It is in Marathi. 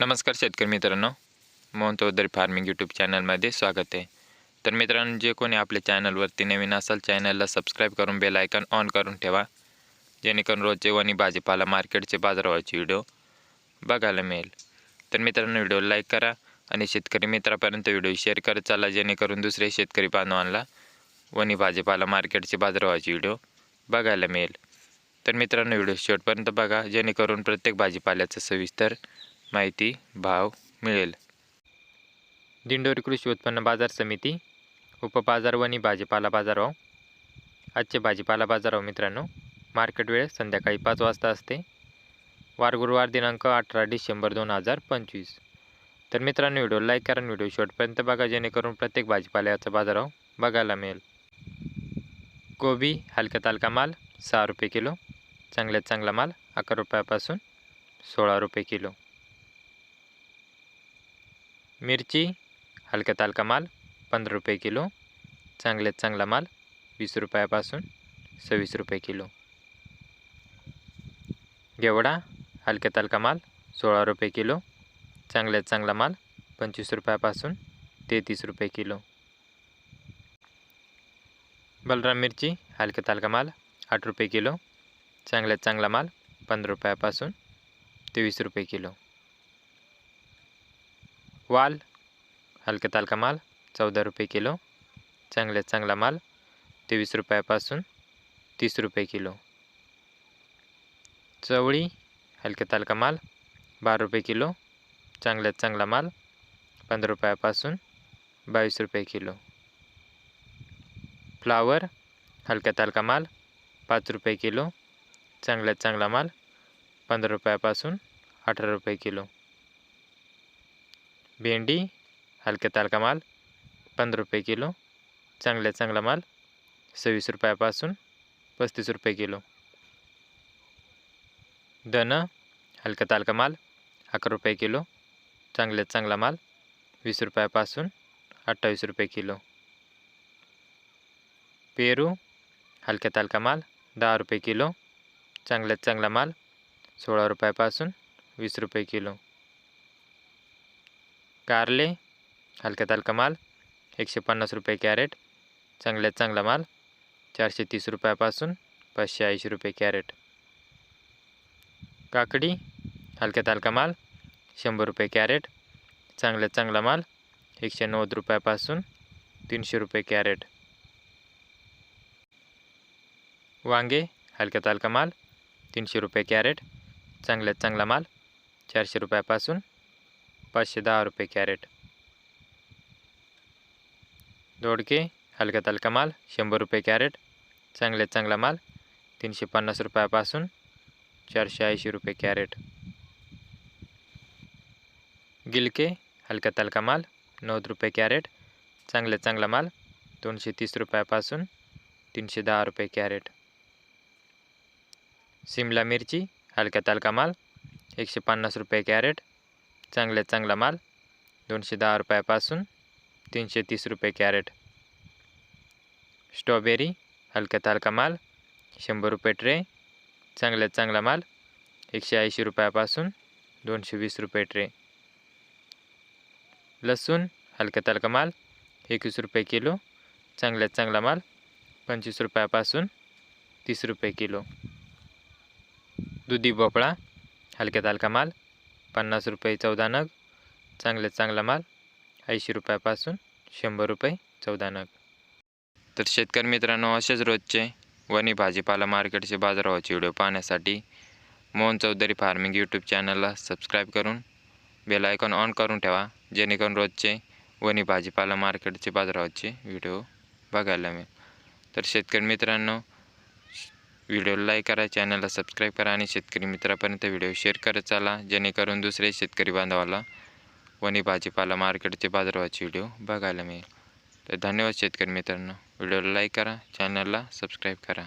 नमस्कार शेतकरी मित्रांनो, मोहन चौधरी फार्मिंग यूट्यूब चॅनलमध्ये स्वागत आहे। तर मित्रांनो, जे कोणी आपल्या चॅनलवरती नवीन असाल चॅनलला सबस्क्राईब करून बेल आयकॉन ऑन करून ठेवा, जेणेकरून रोजचे वणी भाजीपाला मार्केटचे बाजारभावाचे व्हिडिओ बघायला मिळेल। तर मित्रांनो, व्हिडिओ लाईक करा आणि शेतकरी मित्रांपर्यंत व्हिडिओ शेअर करत चला, जेणेकरून दुसरे शेतकरी बांधवांना वणी भाजीपाला मार्केटचे बाजारभावाचे व्हिडिओ बघायला मिळेल। तर मित्रांनो, व्हिडिओ शेवटपर्यंत बघा, जेणेकरून प्रत्येक भाजीपाल्याचं सविस्तर माहिती भाव मिळेल। दिंडोरी कृषी उत्पन्न बाजार समिती उपबाजार वणी भाजीपाला बाजारभाव। आजचे भाजीपाला बाजारभाव मित्रांनो, मार्केट वेळ संध्याकाळी 5 वाजता असते। वार गुरुवार दिनांक 18 डिसेंबर 2025। तर मित्रांनो, व्हिडिओ लाईक करा, व्हिडिओ शेवटपर्यंत बघा, जेणेकरून प्रत्येक भाजीपाल्याचा बाजारभाव बघायला मिळेल। कोबी हलका तालका माल 6 रुपये किलो, चांगल्यात चांगला माल 11 रुपयापासून 16 रुपये किलो। मिरची हलका तालका माल 15 रुपये किलो, चांगल्यात चांगला माल 20 रुपयापासून 26 रुपये किलो। घेवडा हलका तालका माल 16 रुपये किलो, चांगल्यात चांगला माल 25 रुपयापासून 33 रुपये किलो। बलराम मिरची हलका तालका माल 8 रुपये किलो, चांगल्यात चांगला माल 15 रुपयापासून 23 रुपये किलो। वाल हलका तालका माल 14 रुपये किलो, चांगल्यात चांगला माल 23 रुपयापासून 30 रुपये किलो। चवळी हलका तालका माल 12 रुपये किलो, चांगल्यात चांगला माल 15 रुपयापासून 22 रुपये किलो। फ्लावर हलका तालका माल 5 रुपये किलो, चांगल्यात चांगला माल 15 रुपयापासून 18 रुपये किलो। भेंडी हलका तालका माल 15 रुपये किलो, चांगल्यात चांगला माल 26 रुपयापासून 35 रुपये किलो। धन हलका तालका माल 11 रुपये किलो, चांगल्यात चांगला माल 20 रुपयापासून 28 रुपये किलो। पेरू हलका तालका माल 10 रुपये किलो, चांगल्यात चांगला माल 16 रुपयापासून 20 रुपये किलो। कारले हलका तालका माल 150 रुपये कॅरेट, चांगल्यात चांगला माल 430 रुपयापासून 580 रुपये कॅरेट। काकडी हलका तालका माल 100 रुपये कॅरेट, चांगल्यात चांगला माल 190 रुपयापासून 300 रुपये कॅरेट। वांगे हलका तालका माल 300 रुपये कॅरेट, चांगल्यात चांगला माल 400 रुपयापासून 510 रुपये कॅरेट। दोडके हलका तालका माल 100 रुपये कॅरेट, चांगल्यात चांगला माल 350 रुपयापासून 480 रुपये कॅरेट। गिलके हलका तालका माल 90 रुपये कॅरेट, चांगल्यात चांगला माल 230 रुपयापासून 310 रुपये कॅरेट। शिमला मिरची हलका तालका माल 150 रुपये कॅरेट, चांगल्यात चांगला माल 210 रुपयापासून 330 रुपये कॅरेट। स्ट्रॉबेरी हलका तालका माल 100 रुपये ट्रे, चांगल्यात चांगला माल 180 रुपयापासून 220 रुपये ट्रे। लसूण हलका तालका माल 21 रुपये किलो, चांगल्यात चांगला माल 25 रुपयापासून 30 रुपये किलो। दुधी भोपळा हलका तालका माल 50 रुपये 14 नग, चांगल्यात चांगला माल 80 रुपयापासून 100 रुपये 14 नग। तर शेतकरी मित्रांनो, असेच रोजचे वणी भाजीपाला मार्केटचे बाजारभावाचे व्हिडिओ पाहण्यासाठी मोहन चौधरी फार्मिंग यूट्यूब चॅनलला सबस्क्राईब करून बेल आयकॉन ऑन करून ठेवा, जेणेकरून रोजचे वणी भाजीपाला मार्केटचे बाजारभावाचे व्हिडिओ बघायला मिळेल। तर शेतकरी मित्रांनो, व्हिडिओ लाईक करा, चॅनलला सबस्क्राईब करा आणि शेतकरी मित्रापर्यंत व्हिडिओ शेअर करत चला, जेणेकरून दुसरे शेतकरी बांधवाला वणी भाजीपाला मार्केटचे बाजारभावाचे व्हिडिओ बघायला मिळेल। तर धन्यवाद शेतकरी मित्रांनो, व्हिडिओला लाईक करा, चॅनलला सबस्क्राईब करा।